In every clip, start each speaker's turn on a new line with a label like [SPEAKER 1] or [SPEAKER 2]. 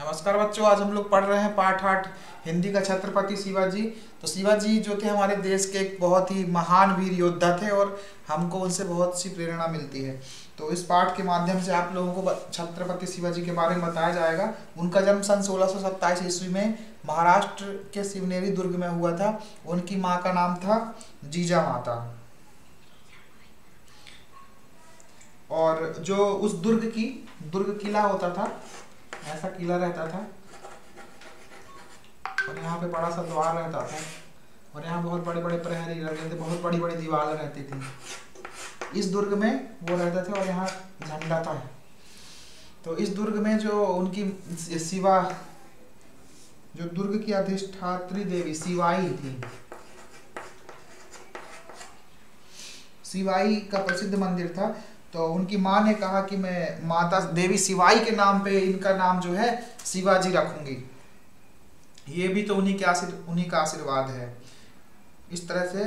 [SPEAKER 1] नमस्कार बच्चों, आज हम लोग पढ़ रहे हैं पाठ 8 हिंदी का छत्रपति शिवाजी। तो शिवाजी जो थे हमारे देश के एक बहुत ही महान वीर योद्धा थे और हमको उनसे बहुत सी प्रेरणा मिलती है। तो इस पाठ के माध्यम से आप लोगों को छत्रपति शिवाजी के बारे में बताया जाएगा। उनका जन्म सन 1627 ईस्वी में महाराष्ट्र के शिवनेरी दुर्ग में हुआ था। उनकी माँ का नाम था जीजा माता। और जो उस दुर्ग किला होता था, ऐसा किला रहता था और यहाँ पे बड़ा सा द्वार रहता था और यहाँ बहुत बड़े बड़े प्रहरी रहते थे, बहुत बड़ी बड़ी दीवार रहती थी। इस दुर्ग में वो रहते थे और यहाँ झंडा था। तो इस दुर्ग में जो उनकी शिवा, जो दुर्ग की अधिष्ठात्री देवी शिवाई थी, शिवाई का प्रसिद्ध मंदिर था। तो उनकी माँ ने कहा कि मैं माता देवी शिवाई के नाम पे इनका नाम जो है शिवाजी रखूंगी। ये भी तो उन्हीं का आशीर्वाद है। इस तरह से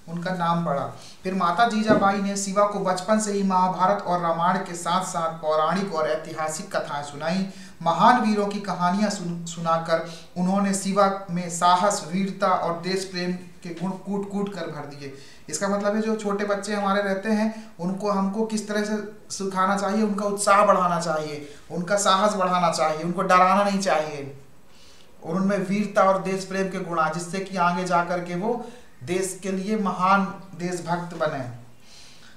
[SPEAKER 1] उनका नाम पड़ा। फिर माता जीजाबाई ने शिवा को बचपन से ही महाभारत और रामायण के साथ साथ पौराणिक और ऐतिहासिक कथाएं सुनाई। महान वीरों की कहानियां सुनाकर उन्होंने शिवा में साहस, वीरता और देश प्रेम के गुण कूट कूट कर भर दिए। इसका मतलब है जो छोटे बच्चे हमारे रहते हैं उनको हमको किस तरह से सिखाना चाहिए, उनका उत्साह बढ़ाना चाहिए, उनका साहस बढ़ाना चाहिए, उनको डराना नहीं चाहिए और उनमें वीरता और देश प्रेम के गुण आए, जिससे कि आगे जाकर के वो देश के लिए महान देशभक्त बने।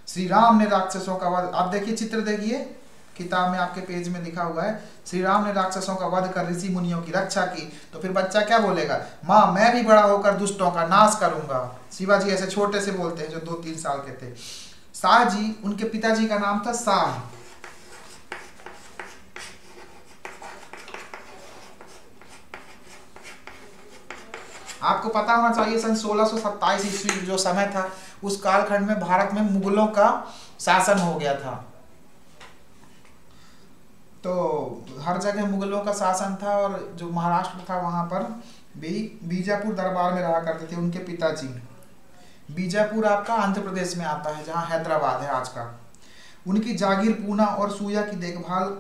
[SPEAKER 1] श्री राम ने राक्षसों का वध, आप देखिए चित्र देखिए, किताब में आपके पेज में लिखा हुआ है, श्री राम ने राक्षसों का वध कर ऋषि मुनियों की रक्षा की। तो फिर बच्चा क्या बोलेगा, माँ मैं भी बड़ा होकर दुष्टों का नाश करूंगा। शिवाजी ऐसे छोटे से बोलते हैं जो 2-3 साल के थे। शाह जी, उनके पिताजी का नाम था शाह। आपको पता होना चाहिए सन 1627 ईस्वी जो समय था, उस कालखंड में भारत में मुगलों का शासन हो गया था। तो हर जगह मुगलों का शासन था और जो महाराष्ट्र था वहां पर भी बीजापुर दरबार में रहा करते थे उनके पिताजी। बीजापुर आपका आंध्र प्रदेश में आता है, जहां हैदराबाद है आज का। उनकी जागीर पूना और सूया की देखभाल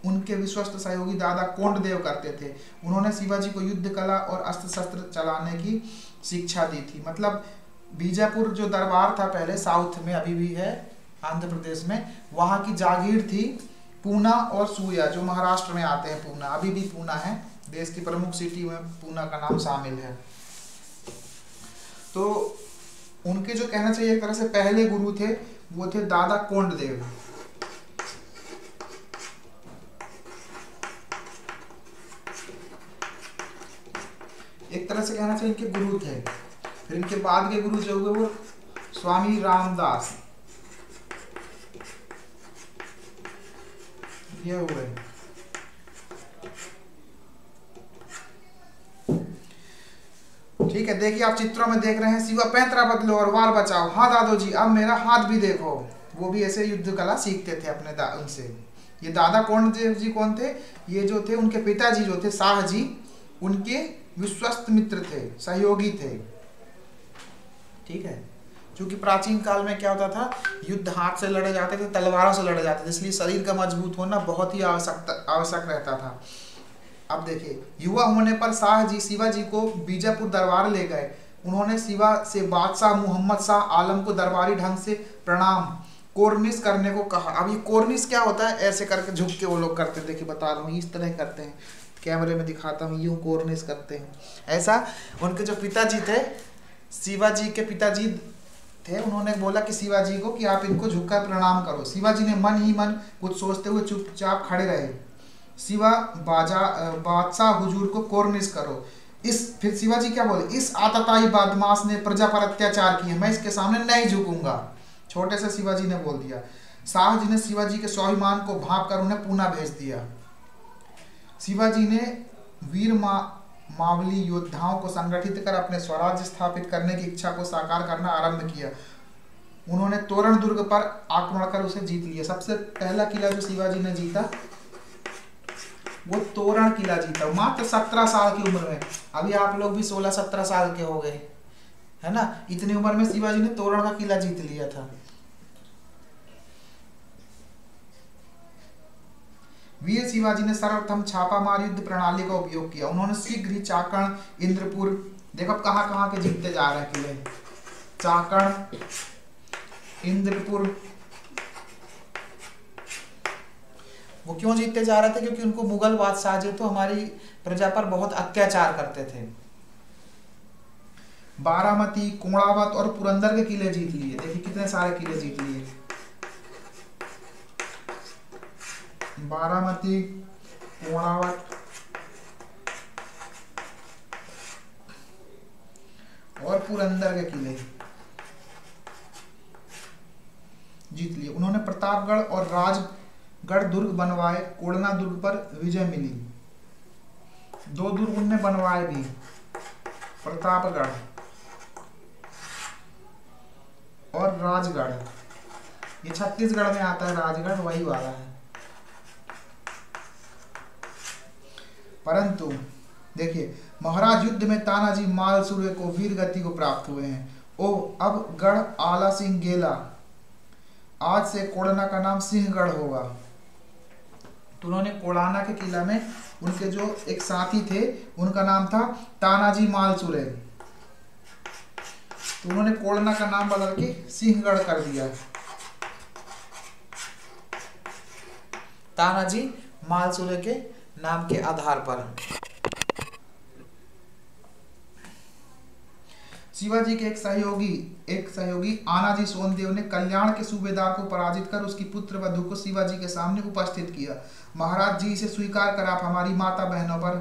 [SPEAKER 1] उनके विश्वस्त सहयोगी दादा कोंडदेव करते थे। उन्होंने शिवाजी को युद्ध कला और अस्त्र शस्त्र चलाने की शिक्षा दी थी। मतलब बीजापुर जो दरबार था पहले, साउथ में अभी भी है आंध्र प्रदेश में, वहां की जागीर थी पूना और सूया जो महाराष्ट्र में आते हैं। पूना अभी भी पूना है, देश की प्रमुख सिटी में पूना का नाम शामिल है। तो उनके जो कहना चाहिए एक तरह से पहले गुरु थे वो थे दादा कोंडदेव। एक तरह से कहना चाहिए इनके गुरु थे। फिर इनके बाद के गुरु जो हुए वो स्वामी रामदास ये हुए। ठीक है, देखिए आप चित्रों में देख रहे हैं, शिवा पैंतरा बदलो और वार बचाओ, हाँ दादो जी अब मेरा हाथ भी देखो। वो भी ऐसे युद्ध कला सीखते थे अपने उनसे। ये दादा कोंडदेव जी कौन थे, ये जो थे उनके पिताजी जो थे शाह जी, उनके विश्वस्त मित्र थे, सहयोगी थे। ठीक है, क्योंकि प्राचीन काल में क्या होता था, युद्ध हाथ से लड़े जाते थे, तलवारों से लड़े जाते थे, इसलिए शरीर का मजबूत होना बहुत ही आवश्यक रहता था। अब देखिए, युवा होने पर शाह जी शिवाजी को बीजापुर दरबार ले गए। उन्होंने शिवा से बादशाह मोहम्मद शाह आलम को दरबारी ढंग से प्रणाम कोर्निश करने को कहा। अब ये कोर्निश क्या होता है, ऐसे करके झुक के वो लोग करते हैं, देखिए बता रहा हूँ, इस तरह करते हैं, कैमरे में दिखाता हूँ, यूं कोर्निश करते हैं ऐसा। उनके जो पिताजी थे, शिवाजी के पिताजी थे, उन्होंने बोला कि शिवाजी को कि आप इनको झुककर प्रणाम करो। शिवाजी ने मन ही मन कुछ सोचते हुए चुपचाप खड़े रहे। शिवा बादशाह हुजूर को कोर्निश करो। फिर शिवाजी क्या बोले, इस आतताई बदमाश ने प्रजा पर अत्याचार किया, मैं इसके सामने नहीं झुकूंगा। छोटे से शिवाजी ने बोल दिया। शाह जी ने शिवाजी के स्वाभिमान को भांप कर उन्हें पूना भेज दिया। शिवाजी ने वीर मावली योद्धाओं को संगठित कर अपने स्वराज्य स्थापित करने की इच्छा को साकार करना आरंभ किया। उन्होंने तोरण दुर्ग पर आक्रमण कर उसे जीत लिया। सबसे पहला किला जो शिवाजी ने जीता वो तोरण किला जीता, मात्र 17 साल की उम्र में। अभी आप लोग भी 16-17 साल के हो गए, है ना। इतनी उम्र में शिवाजी ने तोरण का किला जीत लिया था। वीर शिवाजी ने सर्वप्रथम छापामार युद्ध प्रणाली का उपयोग किया। उन्होंने शीघ्र ही चाकण, इंद्रपुर, देखो अब कहाँ कहाँ के जीतते जा रहे हैं किले, चाकण, इंद्रपुर। वो क्यों जीतते जा रहे थे? क्योंकि उनको मुगल बादशाह जो तो हमारी प्रजा पर बहुत अत्याचार करते थे। बारामती, कोणावत और पुरंदर के किले जीत लिए। देखिए कितने सारे किले जीत लिए। बारामती, कोणावत और पुरंदर के किले जीत लिए। उन्होंने प्रतापगढ़ और राजगढ़ दुर्ग बनवाए। कोडना दुर्ग पर विजय मिली। 2 दुर्ग उनने बनवाए भी, प्रतापगढ़ और राजगढ़। ये छत्तीसगढ़ में आता है राजगढ़, वही वाला है। परंतु देखिए, महाराज युद्ध में तानाजी मालसुरे को वीर गति को प्राप्त हुए हैं। ओह, अब गढ़ आला सिंह गेला, आज से कोडना का नाम सिंहगढ़ होगा। तो उन्होंने कोडाना के किला में उनके जो एक साथी थे उनका नाम था तानाजी मालसुरे, तो उन्होंने कोडना का नाम बदल के सिंहगढ़ कर दिया। तानाजी मालसुरे के नाम के आधार पर। शिवाजी के एक सहयोगी आनाजी सोनदेव ने कल्याण के सूबेदार को पराजित कर उसकी पुत्र वधू को शिवाजी के सामने उपस्थित किया। महाराज जी इसे स्वीकार कर आप हमारी माता बहनों पर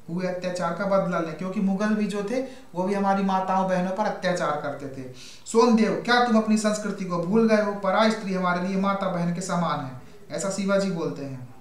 [SPEAKER 1] हुए अत्याचार का बदला लें, क्योंकि मुगल भी जो थे वो भी हमारी माताओं बहनों पर अत्याचार करते थे। सोनदेव, क्या तुम अपनी संस्कृति को भूल गए हो? पराई स्त्री हमारे लिए माता बहन के समान है, ऐसा शिवाजी बोलते हैं।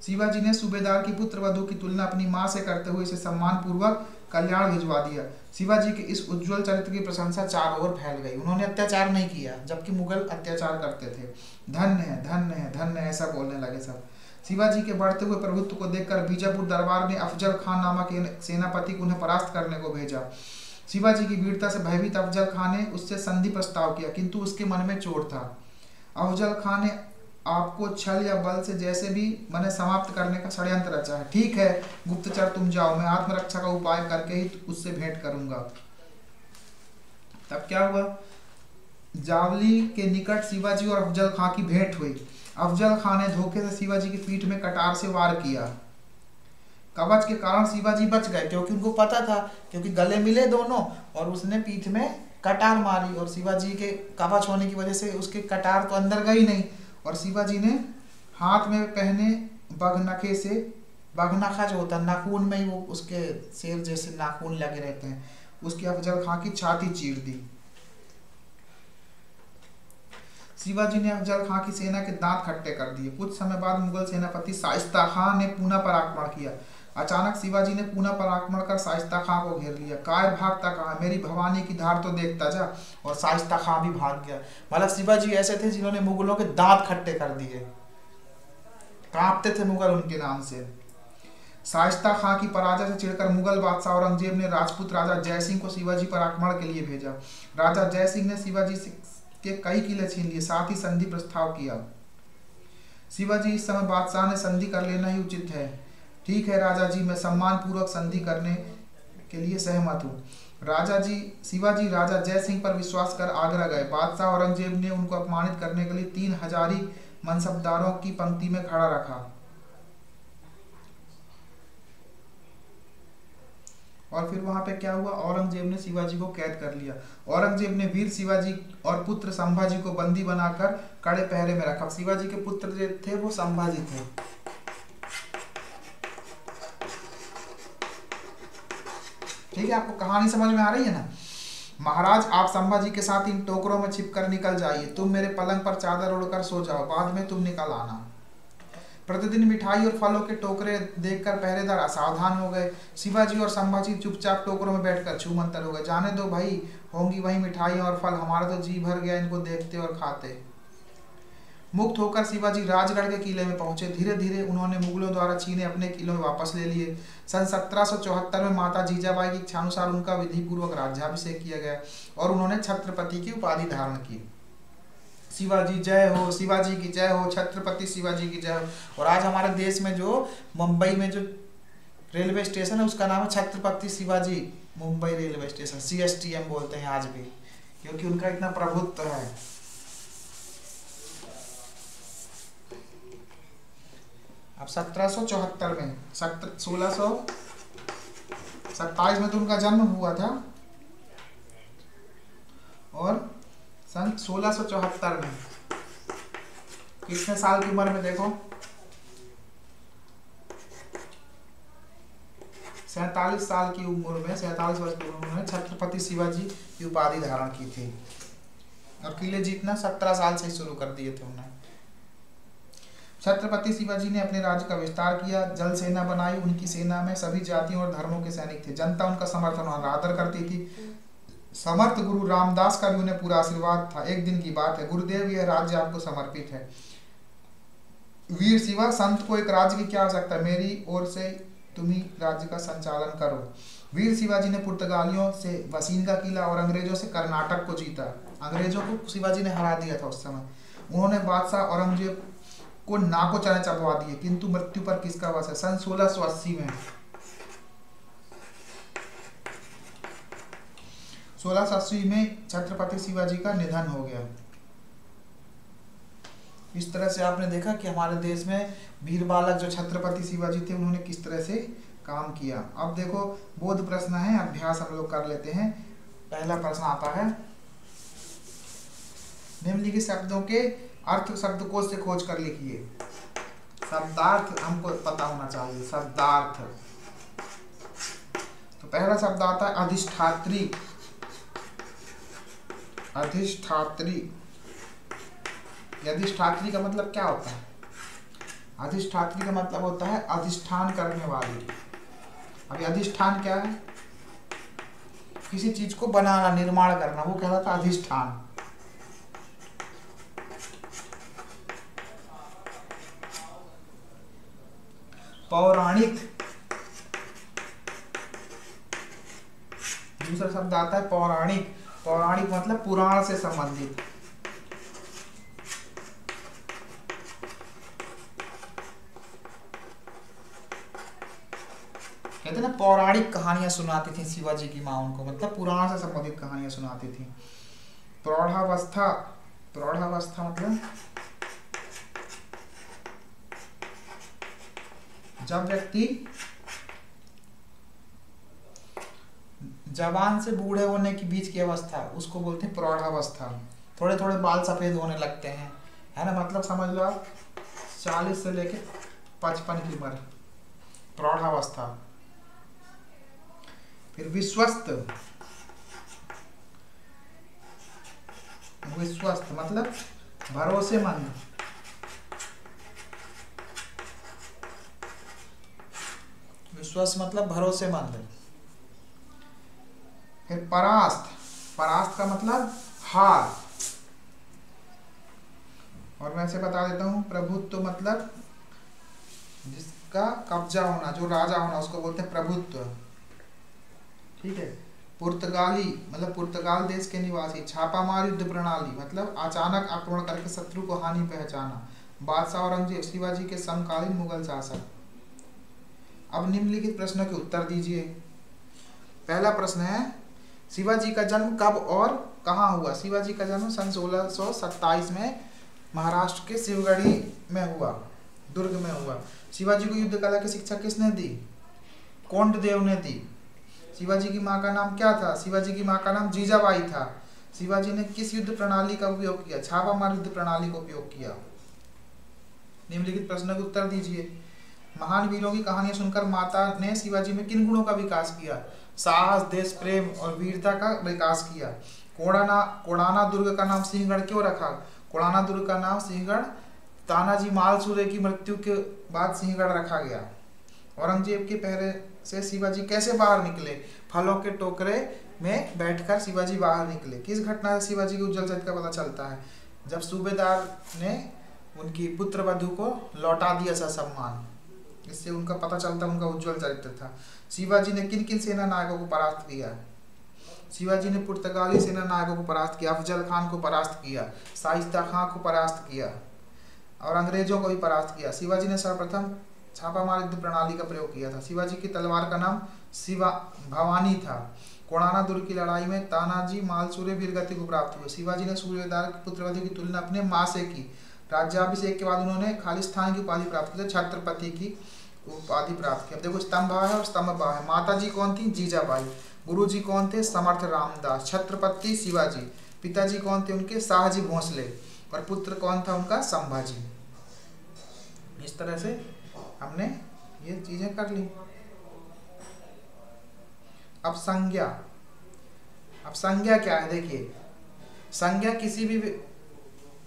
[SPEAKER 1] शिवाजी ने सूबेदार की पुत्र वधू की तुलना अपनी मां से करते हुए इसे सम्मान पूर्वक कल्याण भिजवा दिया। शिवाजी के इस उज्जवल चरित्र की प्रशंसा चारों ओर फैल गई। उन्होंने अत्याचार नहीं किया, जबकि मुगल अत्याचार करते थे। धन्य है, धन्य है, धन्य है, ऐसा बोलने लगे सब। शिवाजी के बढ़ते हुए प्रभुत्व को देखकर बीजापुर दरबार ने अफजल खान नामक सेनापति को उन्हें परास्त करने को भेजा। शिवाजी की वीरता से भयभीत अफजल खान ने उससे संधि प्रस्ताव किया, किंतु उसके मन में चोट था। अफजल खान ने आपको छल या बल से जैसे भी मैंने समाप्त करने का षड्यंत्र रचा है। ठीक है गुप्तचर, तुम जाओ, मैं आत्मरक्षा का उपाय करके ही उससे भेंट करूंगा। तब क्या हुआ? जावली के निकट शिवाजी और अफजल खां की भेंट हुई। अफजल खां ने धोखे से शिवाजी की पीठ में कटार से वार किया। कवच के कारण शिवाजी बच गए, क्योंकि उनको पता था, क्योंकि गले मिले दोनों और उसने पीठ में कटार मारी, और शिवाजी के कवच होने की वजह से उसके कटार तो अंदर गई नहीं, और शिवाजी ने हाथ में पहने बगनखे से, बगनखा जो होता है नाखून में ही वो उसके शेर जैसे नाखून लगे रहते हैं, उसकी अफजल खां की छाती चीर दी। शिवाजी ने अफजल खां की सेना के दांत खट्टे कर दिए। कुछ समय बाद मुगल सेनापति शाइस्ता खां ने पूना पर आक्रमण किया। अचानक शिवाजी ने पूना पर आक्रमण कर शाइस्ता खां को घेर लिया। कायर भागता कहा, मेरी भवानी की धार तो देखता जा, और शाइस्ता खां भी भाग गया। मतलब शिवाजी ऐसे थे जिन्होंने मुगलों के दांत खट्टे कर दिए, कांपते थे मुगल उनके नाम से। शाइस्ता खां की पराजय से चिढ़कर मुगल बादशाह औरंगजेब ने राजपूत राजा जयसिंह को शिवाजी पर आक्रमण के लिए भेजा। राजा जयसिंह ने शिवाजी के कई किले छीन लिए, साथ ही संधि प्रस्ताव किया। शिवाजी इस समय बादशाह ने संधि कर लेना ही उचित है। ठीक है राजा जी, मैं सम्मान पूर्वक संधि करने के लिए सहमत हूँ। शिवाजी राजा जयसिंह पर विश्वास कर आगरा गए। बादशाह औरंगजेब ने उनको अपमानित करने के लिए 3 हजारी मनसबदारों की पंक्ति में खड़ा रखा, और फिर वहां पे क्या हुआ? औरंगजेब ने शिवाजी को कैद कर लिया। औरंगजेब ने वीर शिवाजी और पुत्र संभाजी को बंदी बनाकर कड़े पहरे में रखा। शिवाजी के पुत्र जो थे वो संभाजी थे। ठीक है, आपको कहानी समझ में आ रही है ना? महाराज, आप संभाजी के साथ इन टोकरों में छिपकर निकल जाइए। तुम मेरे पलंग पर चादर ओढ़कर सो जाओ, बाद में तुम निकल आना। प्रतिदिन मिठाई और फलों के टोकरे देखकर पहरेदार असावधान हो गए। शिवाजी और संभाजी चुपचाप टोकरों में बैठकर छूमंतर हो गए। जाने दो भाई, होंगी वही मिठाइयां और फल, हमारा तो जी भर गया इनको देखते और खाते। मुक्त होकर शिवाजी राजगढ़ के किले में पहुंचे। धीरे धीरे उन्होंने मुगलों द्वारा छीने अपने किलों में वापस ले लिए। सन 1774 में माता जीजाबाई की इच्छानुसार उनका विधि पूर्वक राज्याभिषेक किया गया और उन्होंने छत्रपति की उपाधि धारण की। शिवाजी जय हो, शिवाजी की जय हो, छत्रपति शिवाजी की जय हो। और आज हमारे देश में जो मुंबई में जो रेलवे स्टेशन है उसका नाम है Chhatrapati Shivaji Mumbai railway station, CSTM बोलते हैं आज भी, क्योंकि उनका इतना प्रभुत्व है। अब 1774 में 1627 में तो उनका जन्म हुआ था, और सन 1674 में कितने साल की उम्र में देखो, 47 साल की उम्र में, 47 वर्ष की उम्र में छत्रपति शिवाजी की उपाधि धारण की थी। और किले जीतना 17 साल से ही शुरू कर दिए थे उन्होंने। छत्रपति शिवाजी ने अपने राज्य का विस्तार किया, जल सेना बनाई, उनकी सेना में सभी जातियों और धर्मों के सैनिक थे, जनता उनका समर्थन और आदर करती थी। समर्थ गुरु रामदास का भी उन्हें पूरा आशीर्वाद था। एक दिन की बात है, गुरुदेव यह राज्य आपको समर्पित है। वीर शिवा, संत को एक राज्य की क्या आवश्यकता है, मेरी ओर से तुम ही राज्य का संचालन करो। वीर शिवाजी ने पुर्तगालियों से वसीन का किला और अंग्रेजों से कर्नाटक को जीता। अंग्रेजों को शिवाजी ने हरा दिया था उस समय। उन्होंने बादशाह औरंगजेब को नाको चने चबवा दिए, किंतु मृत्यु पर किसका वश है। सन 1680 में 1680 में छत्रपति शिवाजी का निधन हो गया। इस तरह से आपने देखा कि हमारे देश में वीर बालक जो छत्रपति शिवाजी थे उन्होंने किस तरह से काम किया। अब देखो बोध प्रश्न है, अभ्यास हम लोग कर लेते हैं। पहला प्रश्न आता है, निम्नलिखित शब्दों के अर्थ शब्दकोश से खोज कर लिखिए। शब्दार्थ हमको पता होना चाहिए, शब्दार्थ। तो पहला शब्द आता है अधिष्ठात्री। अधिष्ठात्री, अधिष्ठात्री का मतलब क्या होता है? अधिष्ठात्री का मतलब होता है अधिष्ठान करने वाली। अभी अधिष्ठान क्या है? किसी चीज को बनाना, निर्माण करना, वो कहलाता है अधिष्ठान। पौराणिक, दूसरा शब्द आता है पौराणिक। पौराणिक मतलब पुराण से संबंधित। कहते हैं ना पौराणिक कहानियां सुनाती थी शिवाजी की माँ उनको, मतलब पुराण से संबंधित कहानियां सुनाती थी। प्रौढ़ावस्था, प्रौढ़ावस्था मतलब जब व्यक्ति जवान से बूढ़े होने के बीच की अवस्था, उसको बोलते हैं प्रौढ़ावस्था। थोड़े थोड़े बाल सफेद होने लगते हैं, है ना, मतलब समझ लो आप 40 से लेके 55 की उम्र, प्रौढ़ावस्था। फिर विश्वस्त, विश्वस्त मतलब भरोसेमंद। विश्वास मतलब भरोसेमंद। फिर परास्त, परास्त का मतलब हार। और मैं से बता देता हूं प्रभुत्व मतलब जिसका कब्जा होना, जो राजा होना, उसको बोलते हैं प्रभुत्व। ठीक है। पुर्तगाली मतलब पुर्तगाल देश के निवासी। छापामार युद्ध प्रणाली मतलब अचानक आक्रमण करके शत्रु को हानि पहुंचाना। बादशाह औरंगजेब शिवाजी के समकालीन मुगल शासक। अब निम्नलिखित प्रश्नों के उत्तर दीजिए। पहला प्रश्न है, शिवाजी का जन्म कब और कहाँ हुआ? शिवाजी का जन्म सन 1627 में महाराष्ट्र के शिवगढ़ी में हुआ, दुर्ग में हुआ। शिवाजी को युद्ध कला की शिक्षा किसने दी? कोंडदेव ने दी। शिवाजी की माँ का नाम क्या था? शिवाजी की माँ का नाम जीजाबाई था। शिवाजी ने किस युद्ध प्रणाली का उपयोग किया? छापामार युद्ध प्रणाली का उपयोग किया। निम्नलिखित प्रश्नों के उत्तर दीजिए। महान वीरों की कहानियां सुनकर माता ने शिवाजी में किन गुणों का विकास किया? साहस, देश प्रेम और वीरता का विकास किया। कोड़ाना दुर्ग का नाम सिंहगढ़ क्यों रखा? कोड़ाना दुर्ग का नाम सिंहगढ़ तानाजी मालसूरे की मृत्यु के बाद सिंहगढ़ रखा गया। औरंगजेब के पहरे से शिवाजी कैसे बाहर निकले? फलों के टोकरे में बैठकर शिवाजी बाहर निकले। किस घटना से शिवाजी के उज्जवल चरित्र का पता चलता है? जब सूबेदार ने उनकी पुत्र वधू को लौटा दिया ससम्मान, इससे उनका पता चलता उनका उज्जवल चरित्र था। शिवाजी ने किन किन सेना नायकों को परास्त किया? शिवाजी ने पुर्तगाली सेना नायकों को परास्त किया, अफजल खान को परास्त किया, शाइस्ता खां को परास्त किया और अंग्रेजों को भी परास्त किया। शिवाजी ने सर्वप्रथम छापामार युद्ध प्रणाली का प्रयोग किया था। शिवाजी की तलवार का नाम शिवा भवानी था। कोणार्क दुर्ग की लड़ाई में तानाजी मालसुरे वीरगति को प्राप्त हुए। शिवाजी ने सूर्यदार की पुत्रवती की तुलना अपने माँ से की। राज्याभिषेक के बाद उन्होंने खालिस्तान की उपाधि प्राप्त की, छत्रपति की उपाधि प्राप्त की। अब देखो स्तंभा है और स्तंभबा है। माता जी कौन थी? जीजाबाई। गुरु जी कौन थे? समर्थ रामदास। छत्रपति शिवाजी। पिताजी कौन थे उनके? शाहजी भोसले। और पुत्र कौन था उनका? संभाजी। इस तरह से हमने ये चीजें कर ली। अब संज्ञा। अब संज्ञा क्या है? देखिए, संज्ञा किसी भी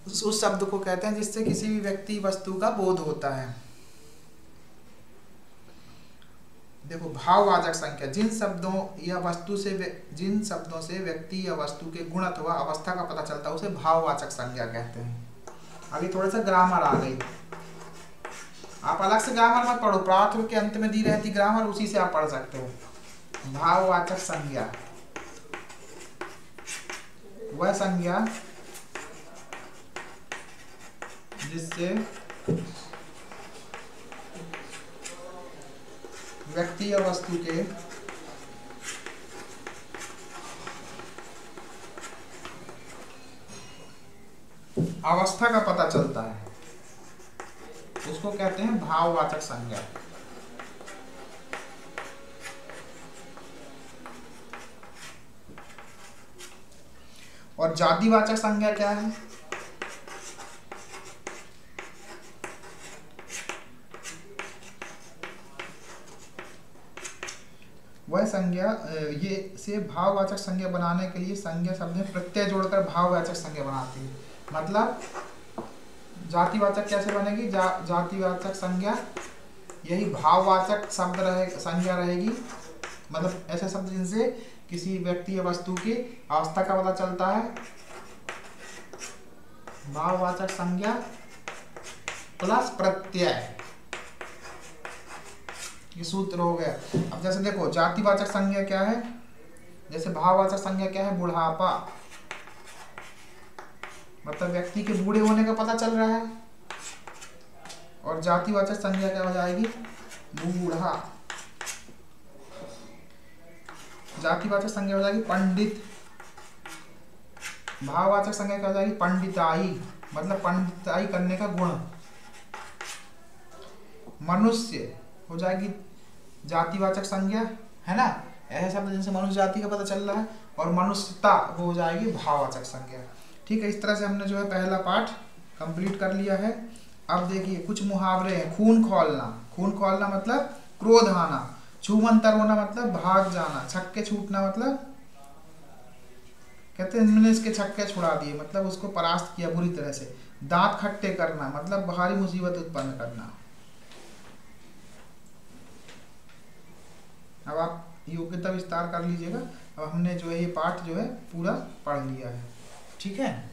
[SPEAKER 1] उस शब्द को कहते हैं जिससे किसी भी व्यक्ति वस्तु का बोध होता है। देखो, भाववाचक संज्ञा जिन शब्दों या वस्तु से जिन शब्दों से व्यक्ति या वस्तु के गुण अथवा अवस्था का पता चलता है उसे भाववाचक संज्ञा कहते हैं। अभी थोड़ा सा ग्रामर आ गई। आप अलग से ग्रामर मत पढ़ो, प्राथमिक के अंत में दी रहती ग्रामर, उसी से आप पढ़ सकते हो। भाववाचक संज्ञा वह संज्ञा जिससे व्यक्ति या वस्तु के अवस्था का पता चलता है उसको कहते हैं भाववाचक संज्ञा। और जातिवाचक संज्ञा क्या है? वह संज्ञा ये से भाववाचक संज्ञा बनाने के लिए संज्ञा शब्द में प्रत्यय जोड़कर भाववाचक संज्ञा बनाती है। मतलब जातिवाचक कैसे बनेगी? जातिवाचक संज्ञा यही भाववाचक शब्द संज्ञा रहेगी। मतलब ऐसे शब्द जिनसे किसी व्यक्ति या वस्तु की अवस्था का पता चलता है। भाववाचक संज्ञा प्लस प्रत्यय, ये सूत्र हो गया। अब जैसे देखो, जातिवाचक संज्ञा क्या है? जैसे भाववाचक संज्ञा क्या है? बुढ़ापा, मतलब व्यक्ति के बूढ़े होने का पता चल रहा है। और जातिवाचक संज्ञा क्या हो जाएगी? बूढ़ा। जातिवाचक संज्ञा हो जाएगी पंडित। भाववाचक संज्ञा क्या हो जाएगी? पंडिताई, मतलब पंडिताई करने का गुण। मनुष्य हो जाएगी जातिवाचक संज्ञा, है ना? ऐसे शब्द जिनसे मनुष्य जाति का पता चल रहा है। और मनुष्यता वो हो जाएगी भाववाचक संज्ञा। ठीक है, इस तरह से हमने जो है पहला पाठ कंप्लीट कर लिया है। अब देखिए कुछ मुहावरे हैं। खून खौलना। खून खौलना मतलब क्रोध आना। छूमंतर होना मतलब भाग जाना। छक्के छूटना मतलब कहते हैं मैंने इसके छक्के छुड़ा दिए, मतलब उसको परास्त किया बुरी तरह से। दांत खट्टे करना मतलब भारी मुसीबत उत्पन्न करना। अब आप योग्यता विस्तार कर लीजिएगा। अब हमने जो है ये पाठ जो है पूरा पढ़ लिया है। ठीक है।